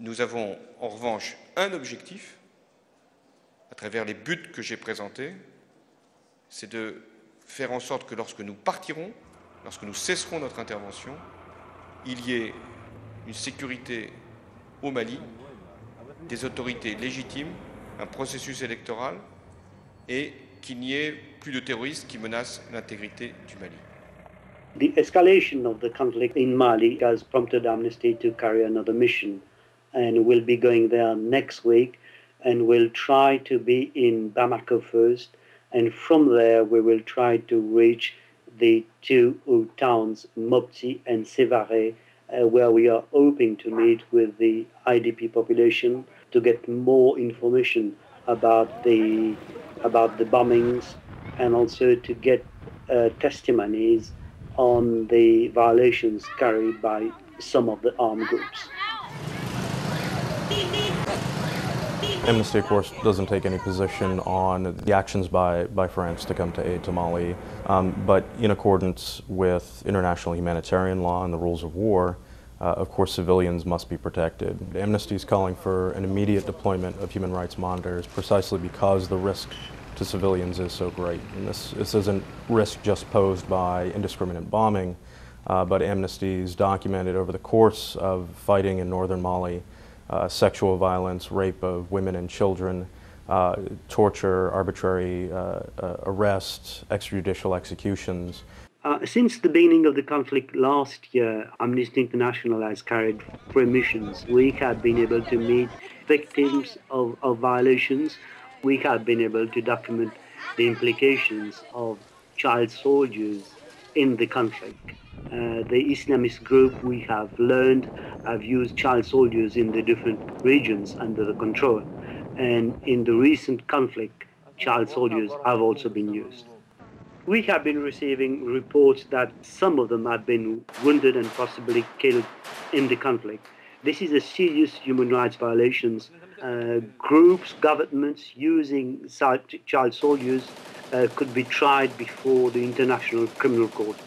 Nous avons en revanche un objectif, à travers les buts que j'ai présentés, c'est de faire en sorte que lorsque nous partirons, lorsque nous cesserons notre intervention, il y ait une sécurité au Mali, des autorités légitimes, un processus électoral et qu'il n'y ait plus de terroristes qui menacent l'intégrité du Mali. The escalation of the conflict in Mali has prompted Amnesty to carry another mission, and we'll be going there next week, and we'll try to be in Bamako first, and from there we will try to reach the two towns, Mopti and Sévaré, where we are hoping to meet with the IDP population to get more information about the bombings, and also to get testimonies on the violations carried by some of the armed groups. Amnesty, of course, doesn't take any position on the actions by France to come to aid to Mali, but in accordance with international humanitarian law and the rules of war, of course, civilians must be protected. Amnesty is calling for an immediate deployment of human rights monitors precisely because the risk to civilians is so great. And this isn't risk just posed by indiscriminate bombing, but Amnesty's documented over the course of fighting in northern Mali, sexual violence, rape of women and children, torture, arbitrary arrests, extrajudicial executions. Since the beginning of the conflict last year, Amnesty International has carried 3 missions. We have been able to meet victims of violations. We have been able to document the implications of child soldiers in the conflict. The Islamist group, we have learned, have used child soldiers in the different regions under the control. And in the recent conflict, child soldiers have also been used. We have been receiving reports that some of them have been wounded and possibly killed in the conflict. This is a serious human rights violations. Groups, governments using child soldiers could be tried before the International Criminal Court.